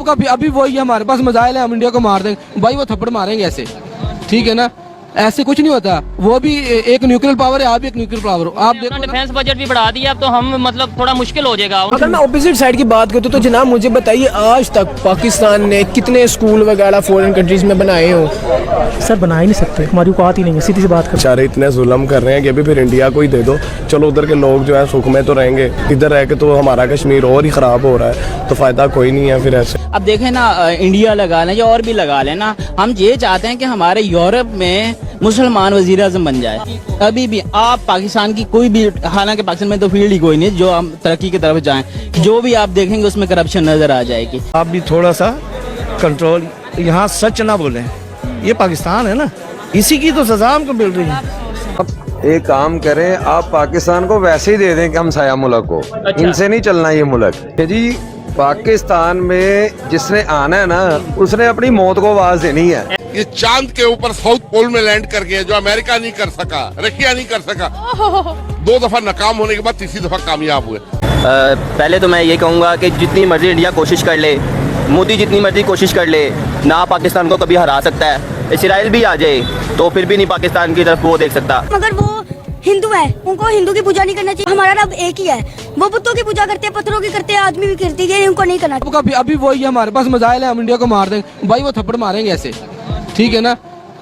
आपका अभी वही है, हमारे पास मिसाइल है, हम इंडिया को मार देंगे। भाई वो थप्पड़ मारेंगे ऐसे, ठीक है ना, ऐसे कुछ नहीं होता। वो भी एक न्यूक्लियर पावर है, आप भी एक न्यूक्लियर पावर हो। आप देखो डिफेंस बजट भी बढ़ा दिया, अब तो हम मतलब थोड़ा मुश्किल हो जाएगा। अगर मैं ऑपोजिट साइड की बात करूँ तो जनाब मुझे बताइए, आज तक पाकिस्तान ने कितने स्कूल वगैरह फॉरेन कंट्रीज में बनाए हो? सर बना ही नहीं सकते, हमारी औकात ही नहीं है, सीधी सी बात कर। बेचारे इतने जुल्म कर रहे हैं कि अभी फिर इंडिया को ही दे दो, चलो उधर के लोग जो है सुख में तो रहेंगे, इधर रह के तो हमारा कश्मीर और ही ख़राब हो रहा है, तो फ़ायदा कोई नहीं है फिर ऐसे। अब देखें ना, इंडिया लगा लें या और भी लगा लें ना, हम ये चाहते हैं कि हमारे यूरोप में मुसलमान वज़ीर आज़म बन जाए। अभी भी आप पाकिस्तान की कोई भी, हालांकि पाकिस्तान में तो फील्ड ही कोई नहीं जो हम तरक्की की तरफ जाएं, जो भी आप देखेंगे उसमें करप्शन नज़र आ जाएगी। आप भी थोड़ा सा कंट्रोल, यहाँ सच ना बोलें, ये पाकिस्तान है ना, इसी की तो सजा हमको मिल रही है। एक काम करें, आप पाकिस्तान को वैसे ही दे दें कि हम साया मुल्क को, इनसे नहीं चलना ये मुल्क जी। पाकिस्तान में जिसने आना है ना, उसने अपनी मौत को आवाज देनी है। ये चांद के ऊपर साउथ पोल में लैंड कर गया, जो अमेरिका नहीं कर सका, रशिया नहीं कर सका। 2 दफा नाकाम होने के बाद तीसरी दफा कामयाब हुए। पहले तो मैं ये कहूँगा कि जितनी मर्जी इंडिया कोशिश कर ले, मोदी जितनी मर्जी कोशिश कर ले, ना पाकिस्तान को कभी हरा सकता है। इसराइल भी आ जाए तो फिर भी नहीं पाकिस्तान की तरफ वो देख सकता। मगर वो हिंदू है, उनको हिंदू की पूजा नहीं करना चाहिए। हमारा रब एक ही है, वो बुतों की पूजा करते हैं, पत्थरों की करते हैं, आदमी भी करती है, उनको नहीं करना चाहिए। आपका अभी वही है, हमारे पास मिसाइल है, हम इंडिया को मार देंगे। भाई वो थप्पड़ मारेंगे ऐसे, ठीक है ना,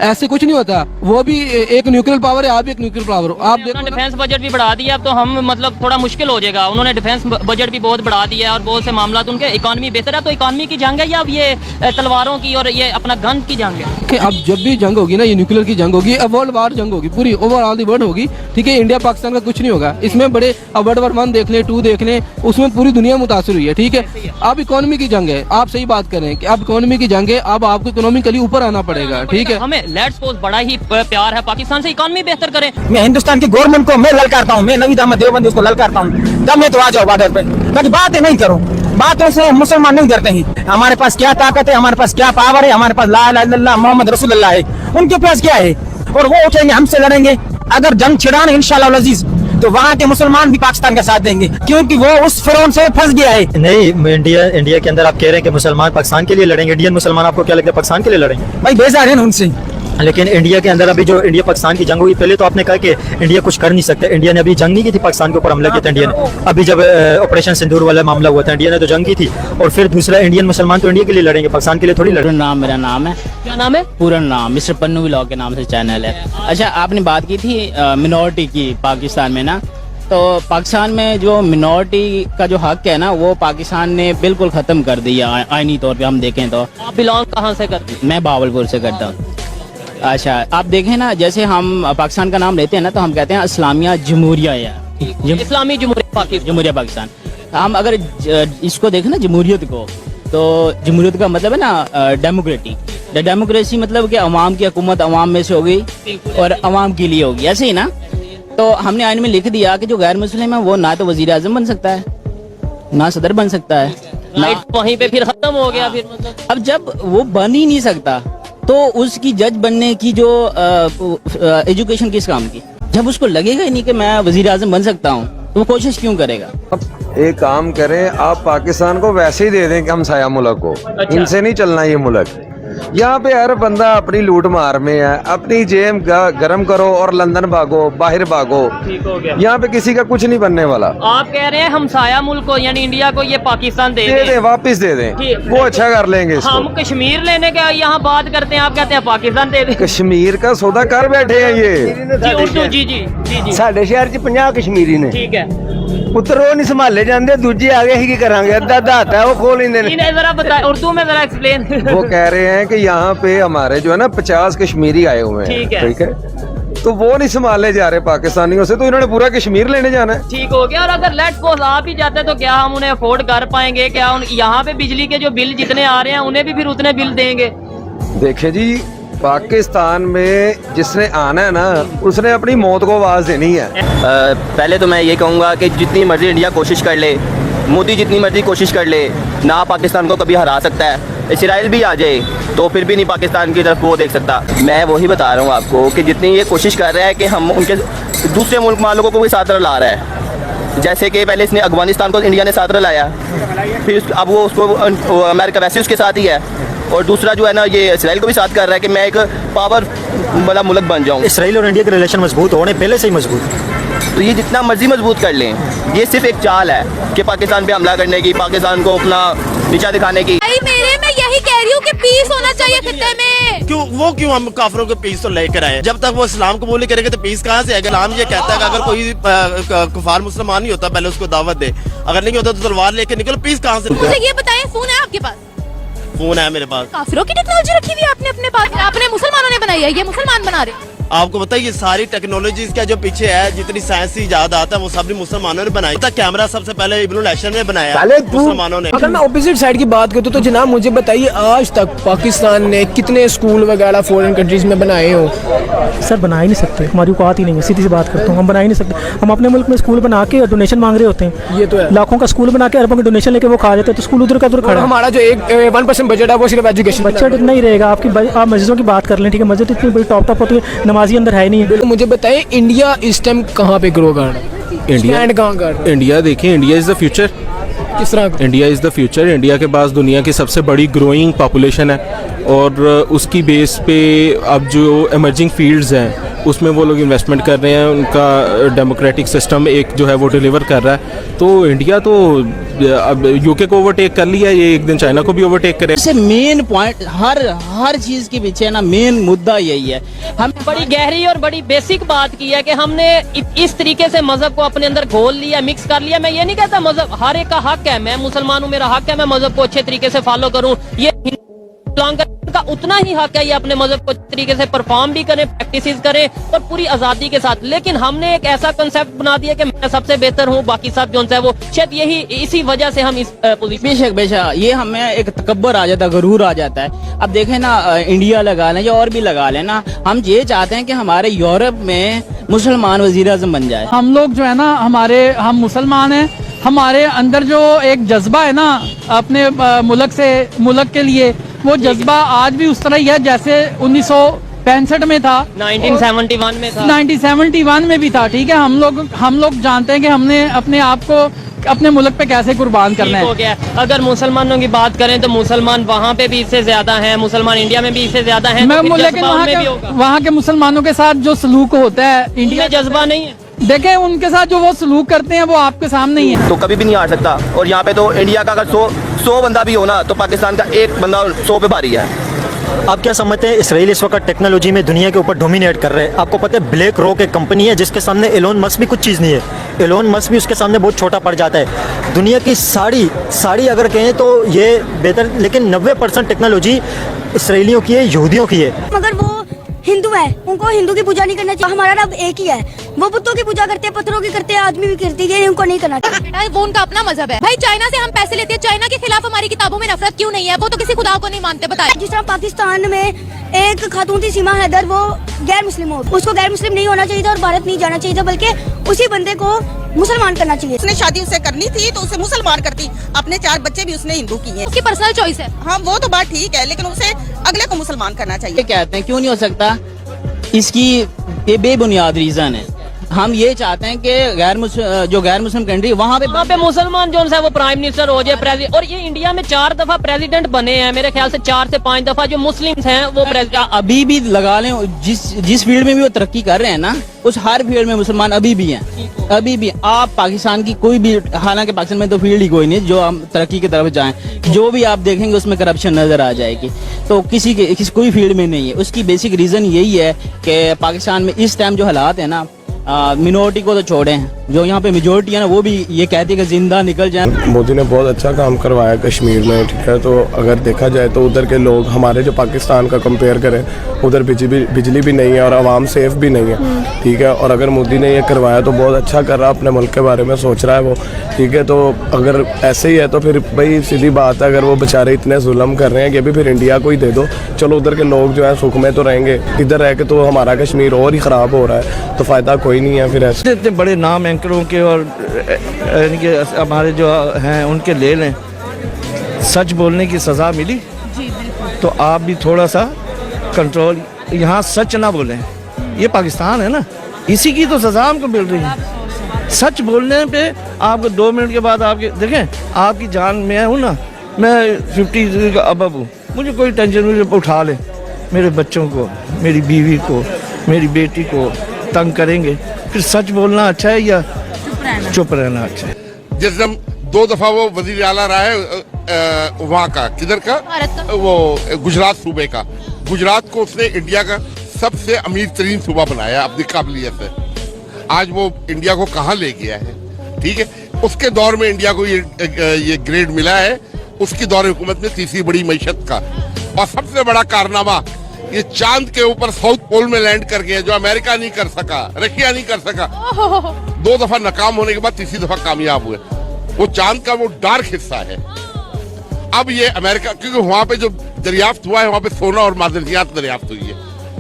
ऐसे कुछ नहीं होता। वो भी एक न्यूक्लियर पावर है, आप भी एक न्यूक्लियर पावर हो। आप देखो डिफेंस बजट भी बढ़ा दिया, अब तो हम मतलब थोड़ा मुश्किल हो जाएगा। उन्होंने डिफेंस बजट भी बहुत बढ़ा दिया है और बहुत से मामला उनके, इकॉनमी बेहतर है। तो इकॉनमी की जंग है या अब ये तलवारों की और ये अपना गन की जंग है? कि अब जब भी जंग होगी ना, ये न्यूक्लियर की जंग होगी, अब वर्ल्ड वार जंग होगी, पूरी ओवरऑल दी वर्ल्ड होगी, ठीक है। इंडिया पाकिस्तान का कुछ नहीं होगा इसमें। बड़े अब वर्ल्ड वार 1 देख लें, 2 देख लें, उसमें पूरी दुनिया मुतासर हुई है, ठीक है। अब इकोनॉमी की जंग है, आप सही बात करें कि अब इकोनॉमी की जंग है, अब आपको इकोनॉमिकली ऊपर आना पड़ेगा, ठीक है। हमें लेट्स सपोज बड़ा ही प्यार है पाकिस्तान से, इकोनॉमी बेहतर करें। मैं हिंदुस्तान की गवर्नमेंट को मैं ललकारता हूँ, मैं नवीद अहमद देवबंदी उसको ललकारता हूँ, दम है तो आ जाओ बॉर्डर पे, ताकि बातें नहीं करो, बातों से मुसलमान नहीं डरते हैं। हमारे पास क्या ताकत है, हमारे पास क्या पावर है, हमारे पास ला इलाहा इल्लल्लाह मोहम्मद रसूलुल्लाह है, उनके पास क्या है, और वो उठेंगे हमसे लड़ेंगे। अगर जंग छिड़ाने इंशाअल्लाह अजीज, तो वहाँ के मुसलमान भी पाकिस्तान का साथ देंगे, क्योंकि वो उस फिरौन से फंस गया है। नहीं, इंडिया के अंदर आप कह रहे हैं कि मुसलमान पाकिस्तान के लिए लड़ेंगे, इंडियन मुसलमान आपको क्या लगता है पाकिस्तान के लिए लड़ेंगे? भाई बेजार है ना उनसे। लेकिन इंडिया के अंदर अभी जो इंडिया पाकिस्तान की जंग हुई, पहले तो आपने कहा कि इंडिया कुछ कर नहीं सकता। इंडिया ने अभी जंग नहीं की थी, पाकिस्तान के ऊपर हमला किया था इंडिया ने। अभी जब ऑपरेशन सिंदूर वाला मामला हुआ था, इंडिया ने तो जंग की थी। और फिर दूसरा, इंडियन मुसलमान तो इंडिया के लिए लड़ेंगे, पाकिस्तान के लिए थोड़ी लड़ेंगे। मेरा नाम है, क्या नाम है? पूरा नाम मिस्टर पन्नू व्लॉग के नाम से चैनल है। अच्छा, आपने बात की थी मिनॉरिटी की पाकिस्तान में ना, तो पाकिस्तान में जो मिनॉरिटी का जो हक है ना, वो पाकिस्तान ने बिल्कुल ख़त्म कर दिया आईनी तौर पे हम देखें तो। आप बिलोंग कहाँ से करते हैं? मैं बावलपुर से करता हूँ। अच्छा, आप देखें ना, जैसे हम पाकिस्तान का नाम लेते हैं ना, तो हम कहते हैं इस्लामिया जमहूरिया या इस्लामी जमहूरिया पाकिस्तान। हम अगर इसको देखें ना जमहूरियत को, तो जमहूरियत का मतलब है ना डेमोक्रेटिक। डेमोक्रेसी मतलब कि अवाम की हुकूमत अवाम में से होगी और अवाम के लिए होगी, ऐसे ही ना। तो हमने आइन में लिख दिया कि जो गैर मुस्लिम है वो ना तो वजीर आजम बन सकता है, ना सदर बन सकता है, वहीं पे फिर खत्म हो गया। फिर मतलब अब जब वो बन ही नहीं सकता, तो उसकी जज बनने की जो एजुकेशन किस काम की? जब उसको लगेगा ही नहीं कि मैं वजीर आजम बन सकता हूँ, तो वो कोशिश क्यों करेगा? एक काम करें, आप पाकिस्तान को वैसे ही दे दें कि हम साया मुल्क को, इनसे नहीं चलना ये मुल्क। यहाँ पे हर बंदा अपनी लूट मार में है, अपनी जेब गरम करो और लंदन भागो, बाहर भागो। ठीक हो गया। यहाँ पे किसी का कुछ नहीं बनने वाला। आप कह रहे हैं हम साया मुल्क को यानी इंडिया को ये पाकिस्तान दे दे वापिस दे दें, वो अच्छा कर लेंगे इसको। हम कश्मीर लेने का यहाँ बात करते हैं, आप कहते हैं पाकिस्तान दे दें। कश्मीर का सौदा कर बैठे हैं ये। जी उर्दू, जी जी जी जी। साढ़े शहर च 50 कश्मीरी ने, ठीक है। पुत्र वो नहीं संभाले जाते, दूजे आगे ही की करांगे, अद्धा हाथ है वो खोल लेंगे। इन्हें जरा बताएं उर्दू में, जरा एक्सप्लेन। वो कह रहे हैं कि यहाँ पे हमारे जो है ना 50 कश्मीरी आए हुए हैं, ठीक है, तो वो नहीं संभाले जा रहे पाकिस्तानियों से, तो इन्होंने पूरा कश्मीर लेने जाना है। ठीक हो गया। और अगर लेट्स सपोज आप ही जाते तो क्या हम उन्हें अफोर्ड कर पाएंगे? क्या यहाँ पे बिजली के जो बिल जितने आ रहे हैं उन्हें भी फिर उतने बिल देंगे? देखिए जी, पाकिस्तान में जिसने आना है ना, उसने अपनी मौत को आवाज देनी है। पहले तो मैं ये कहूँगा कि जितनी मर्जी इंडिया कोशिश कर ले, मोदी जितनी मर्जी कोशिश कर ले, ना पाकिस्तान को कभी हरा सकता है। इसराइल भी आ जाए तो फिर भी नहीं पाकिस्तान की तरफ वो देख सकता। मैं वही बता रहा हूँ आपको कि जितनी ये कोशिश कर रहा है कि हम उनके दूसरे मुल्क वालों को भी साथ ला रहा है, जैसे कि पहले इसने अफगानिस्तान को इंडिया ने साथ रलाया, फिर अब वो उसको अमेरिका वैसे उसके साथ ही है, और दूसरा जो है ना ये इसराइल को भी साथ कर रहा है कि मैं एक पावर वाला मुल्क बन जाऊँ। इसराइल और इंडिया के रिलेशन मजबूत होने पहले से ही मजबूत, तो ये जितना मर्जी मजबूत कर लें, ये सिर्फ एक चाल है कि पाकिस्तान पे हमला करने की, पाकिस्तान को अपना नीचा दिखाने की। मैं यही कह रही हूँ कि पीस होना चाहिए खित्ते में। क्यों हम काफिरों के पीस तो लेकर आए? जब तक वो इस्लाम कबूल करेंगे तो पीस कहाँ से आएगा? इस्लाम ये कहता है कि अगर कोई कुफार मुसलमान नहीं होता पहले उसको दावत दे, अगर नहीं होता तो तलवार लेके निकलो। पीस कहाँ से? मुझे ये बताएं, फोन है आपके पास? फोन है मेरे पास। काफिरों की टेक्नोलॉजी रखी हुई है आपने अपने पास, आपने मुसलमानों ने बनाई है, ये मुसलमान बना रहे। आपको पता है ये सारी टेक्नोलॉजी का जो पीछे है, जितनी साइंसी इजाद आता है वो सब मुसलमानों ने बनाई। कैमरा सबसे पहले इब्नुल हैशम ने बनाया, मुसलमानों ने। अगर मैं ऑपोजिट साइड की बात करूँ तो जनाब मुझे बताइए आज तक पाकिस्तान ने कितने स्कूल वगैरह फॉरेन कंट्रीज में बनाए हो? सर बना ही नहीं सकते, हमारी औकात ही नहीं है, सीधी सी बात करता हूँ, हम बना ही नहीं सकते। हम अपने मुल्क में स्कूल बना के डोनेशन मांग रहे होते हैं, ये तो है। लाखों का स्कूल बना के अरबों के डोनेशन लेके वो खा जाते हैं, तो स्कूल उधर का उधर खड़ा। हमारा जो 1% बजट है वो सिर्फ एजुकेशन बजट इतना ही रहेगा। आप मस्जिदों की बात कर लें, ठीक है, मस्जिद इतनी बड़ी टॉप होती है, नमाजी अंदर है नहीं है। मुझे बताएं इंडिया इस टाइम कहाँ पे ग्रो कर रहा है? इंडिया देखिए, इंडिया इज़ द फ्यूचर। किस तरह? India is the future. India के पास दुनिया की सबसे बड़ी ग्रोइंग पॉपुलेशन है, और उसकी बेस पे अब जो एमर्जिंग फील्ड्स हैं उसमें वो लोग इन्वेस्टमेंट कर रहे हैं, उनका डेमोक्रेटिक सिस्टम एक जो है वो डिलीवर कर रहा है। तो इंडिया तो अब यूके को ओवरटेक कर लिया, ये एक दिन चाइना को भी ओवरटेक करे। इससे मेन पॉइंट हर चीज़ के पीछे ना मेन मुद्दा यही है। हम बड़ी गहरी और बड़ी बेसिक बात की है कि हमने इस तरीके से मजहब को अपने अंदर घोल लिया, मिक्स कर लिया। मैं ये नहीं कहता मजहब हर एक का हक है, मैं मुसलमान हूँ, मेरा हक है मैं मजहब को अच्छे तरीके से फॉलो करूँ, ये का उतना ही हक है ये अपने मजहब को तरीके से परफॉर्म भी करें, प्रैक्टिस करें और पूरी आजादी के साथ। लेकिन हमने एक ऐसा कंसेप्ट बना दिया कि मैं सबसे बेहतर हूँ, बाकी सब जो है वो शायद यही इसी वजह से हम इस पोजीशन। बेशक ये हमें एक तकब्बर आ जाता है, गरूर आ जाता है। अब देखें ना, इंडिया लगा लें या और भी लगा लें ना, हम ये चाहते हैं कि हमारे यूरोप में मुसलमान वजीर आज़म बन जाए। हम लोग जो है ना, हम मुसलमान हैं, हमारे अंदर जो एक जज्बा है ना अपने मुल्क के लिए, वो जज्बा आज भी उस तरह ही है जैसे 1965 में था, 1971 में था, 1971 में भी था। ठीक है, हम लोग जानते हैं कि हमने अपने आप को अपने मुल्क पे कैसे कुर्बान करना है। हो गया। अगर मुसलमानों की बात करें तो मुसलमान वहाँ पे भी इससे ज्यादा हैं, मुसलमान इंडिया में भी इससे ज्यादा हैं। लेकिन वहाँ के मुसलमानों के साथ जो सलूक होता है, इंडिया जज्बा नहीं है। देखें उनके साथ जो वो सलूक करते हैं वो आपके सामने ही है। तो कभी भी नहीं आ सकता। और यहाँ पे तो इंडिया का अगर 100 बंदा भी हो ना तो पाकिस्तान का एक बंदा 100 पे भारी है। आप क्या समझते हैं इसराइल इस वक्त टेक्नोलॉजी में दुनिया के ऊपर डोमिनेट कर रहे हैं? आपको पता है ब्लैक रॉक एक कंपनी है जिसके सामने एलोन मस्क भी कुछ चीज़ नहीं है, एलोन मस्क भी उसके सामने बहुत छोटा पड़ जाता है। दुनिया की साड़ी अगर कहें तो ये बेहतर, लेकिन 90% टेक्नोलॉजी इसराइलियों की है, यहूदियों की है। मगर वो हिंदू है, उनको हिंदू की पूजा नहीं करना चाहिए। हमारा रब एक ही है, वो बुतों की पूजा करते हैं, पत्थरों की करते हैं, आदमी भी करती है, उनको नहीं करना चाहिए। वो उनका अपना मजहब है भाई। चाइना से हम पैसे लेते हैं, चाइना के खिलाफ हमारी किताबों में नफरत क्यों नहीं है? वो तो किसी खुदा को नहीं मानते। बताए जिस तरह पाकिस्तान में एक खातून थी सीमा हैदर, वो गैर मुस्लिम हो, उसको गैर मुस्लिम नहीं होना चाहिए था और भारत नहीं जाना चाहिए था, बल्कि उसी बंदे को मुसलमान करना चाहिए। उसने शादी उससे करनी थी तो उसे मुसलमान करती, अपने 4 बच्चे भी उसने हिंदू किए। उसकी पर्सनल चॉइस है। हाँ वो तो बात ठीक है, लेकिन उसे अगले को मुसलमान करना चाहिए। कहते हैं क्यों नहीं हो सकता, इसकी ये बेबुनियाद रीजन है। हम ये चाहते हैं कि जो गैर मुस्लिम कंट्री वहाँ पे मुसलमान जो है वो प्राइम मिनिस्टर हो जाए, प्रेसिडेंट। और ये इंडिया में 4 दफा प्रेसिडेंट बने हैं, मेरे ख्याल से 4 से 5 दफा जो मुस्लिम्स हैं वो प्रेसिडेंट। अभी भी लगा लें, जिस फील्ड में भी वो तरक्की कर रहे हैं ना, उस हर फील्ड में मुसलमान अभी भी हैं, अभी भी। आप पाकिस्तान की कोई भी, हालांकि पाकिस्तान में तो फील्ड ही कोई नहीं जो हम तरक्की की तरफ जाएं, जो भी आप देखेंगे उसमें करप्शन नजर आ जाएगी। तो किसी कोई फील्ड में नहीं है। उसकी बेसिक रीजन यही है कि पाकिस्तान में इस टाइम जो हालात है ना, मिनोरिटी को तो छोड़ें, जो यहाँ पे मेजोरिटी है ना वो भी ये कहती है कि जिंदा निकल जाए। मोदी ने बहुत अच्छा काम करवाया कश्मीर में, ठीक है। तो अगर देखा जाए तो उधर के लोग हमारे जो पाकिस्तान का कंपेयर करें, उधर बिजली भी नहीं है और आवाम सेफ भी नहीं है, ठीक है। और अगर मोदी ने ये करवाया तो बहुत अच्छा कर रहा है, अपने मुल्क के बारे में सोच रहा है वो, ठीक है। तो अगर ऐसे ही है तो फिर भाई सीधी बात है, अगर वो बेचारे इतने जुल्म कर रहे हैं कि अभी फिर इंडिया को ही दे दो, चलो उधर के लोग जो है सुख में तो रहेंगे, इधर रह के तो हमारा कश्मीर और ही ख़राब हो रहा है, तो फ़ायदा कोई नहीं है फिर ऐसे। इतने बड़े नाम एंकरों के और इनके हमारे जो हैं उनके ले लें, सच बोलने की सज़ा मिली तो आप भी थोड़ा सा कंट्रोल, यहाँ सच ना बोलें। ये पाकिस्तान है ना, इसी की तो सज़ा हमको मिल रही है। सच बोलने पे आपको 2 मिनट के बाद आपके देखें आपकी जान मैं हूँ ना, मैं 50 का अबब हूँ, मुझे कोई टेंशन मुझे उठा ले, मेरे बच्चों को, मेरी बीवी को, मेरी बेटी को तंग करेंगे, फिर सच बोलना अच्छा है या चुप रहना अच्छा है? जिस दिन 2 दफा वो वजीर आला रहा है वहाँ का, किधर का, वो गुजरात सूबे का, गुजरात को उसने इंडिया का सबसे अमीर तरीन सूबा बनाया अपनी काबिलियत से। आज वो इंडिया को कहाँ ले गया है, ठीक है। उसके दौर में इंडिया को ये ग्रेड मिला है, उसकी दौर हुकूमत में तीसरी बड़ी मईशत का। और सबसे बड़ा कारनामा ये चांद के ऊपर साउथ पोल में लैंड कर गए, जो अमेरिका नहीं कर सका, रशिया नहीं कर सका। 2 दफा नाकाम होने के बाद तीसरी दफा कामयाब हुए। वो चांद का वो डार्क हिस्सा है। अब ये अमेरिका, क्योंकि वहां पे जो दरियाफ्त हुआ है, वहां पे सोना और मादनियात दरियाफ्त हुई है,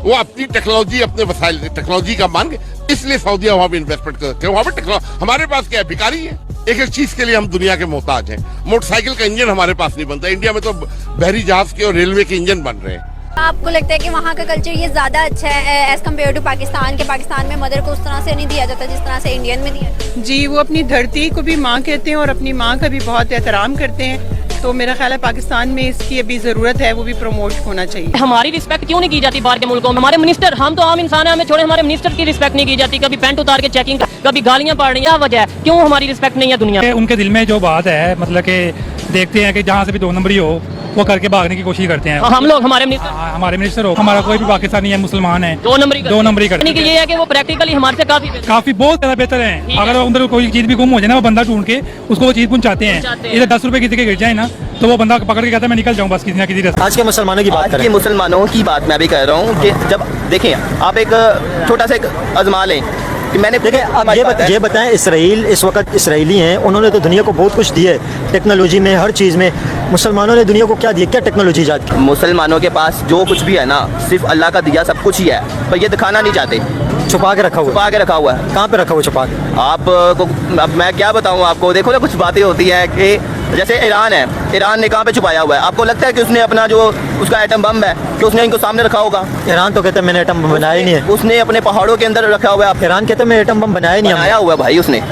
वो अपनी टेक्नोलॉजी, अपने वसाइल टेक्नोलॉजी का मान के, इसलिए सऊदीया वहां पे इन्वेस्टमेंट करते हैं। वहां पे हमारे पास क्या है, भिखारी है। एक एक चीज के लिए हम दुनिया के मोहताज हैं। मोटरसाइकिल का इंजन हमारे पास नहीं बनता, इंडिया में तो बहरी जहाज के और रेलवे के इंजन बन रहे हैं। आपको लगता है कि वहाँ का कल्चर ये ज्यादा अच्छा है एज कम्पेयर टू पाकिस्तान के? पाकिस्तान में मदर को उस तरह से नहीं दिया जाता जिस तरह से इंडियन में दिया जाता है। जी, वो अपनी धरती को भी माँ कहते हैं और अपनी माँ का भी बहुत एहतराम करते हैं, तो मेरा ख्याल है पाकिस्तान में इसकी अभी जरूरत है, वो भी प्रमोट होना चाहिए। हमारी रिस्पेक्ट क्यों नहीं की जाती बाहर के मुल्कों में? हमारे मिनिस्टर, हम तो आम इंसान हैं, हमें छोड़े, हमारे मिनिस्टर की रिस्पेक्ट नहीं की जाती। कभी पैंट उतार के चेकिंग, कभी गालियां पड़ रही हैं। क्या वजह है, क्यों हमारी रिस्पेक्ट नहीं है दुनिया में? उनके दिल में जो बात है, मतलब कि देखते हैं कि जहाँ से भी 2 नंबरी हो वो करके भागने की कोशिश करते हैं। हम लोग, हमारे मिनिस्टर हो, हमारा कोई भी पाकिस्तानी है, मुसलमान है, 2 नंबरी करते हैं। ये है कि वो प्रैक्टिकली हमारे से काफी बहुत ज्यादा बेहतर है। अगर उधर कोई चीज भी गुम हो जाए ना, वो बंदा ढूंढ के उसको वो चीज पहुंचाते हैं। इधर 10 रुपए किसी के गिर जाए ना, तो वो बंदा पकड़ के कहता है मैं निकल जाऊँ बस किसी ना किसी रास्ते। आज के मुसलमानों की बात करें, ये मुसलमानों की बात मैं भी कर रहा हूँ कि जब देखें आप एक छोटा सा एक आजमा लें कि मैंने देखिए आप ये बताएं, इसराइल इस वक्त इसराइली हैं, उन्होंने तो दुनिया को बहुत कुछ दिया है, टेक्नोलॉजी में, हर चीज़ में। मुसलमानों ने दुनिया को क्या दिया, क्या टेक्नोलॉजी ईजाद की? मुसलमानों के पास जो कुछ भी है ना, सिर्फ अल्लाह का दिया सब कुछ ही है, पर ये दिखाना नहीं चाहते, छुपा के रखा हुआ है। कहाँ पे रखा हुआ छुपा के? आपको अब मैं क्या बताऊँ आपको, देखो ना कुछ बातें होती हैं कि जैसे ईरान है, ईरान ने कहाँ पे छुपाया हुआ है? आपको लगता है कि उसने अपना जो उसका एटम बम है कि उसने इनको सामने रखा होगा? ईरान तो कहता है मैंने एटम बम बनाया ही नहीं है। उसने अपने पहाड़ों के अंदर रखा हुआ है। ईरान कहता है मैं एटम बम बनाया नहीं, बनाया हुआ है भाई उसने।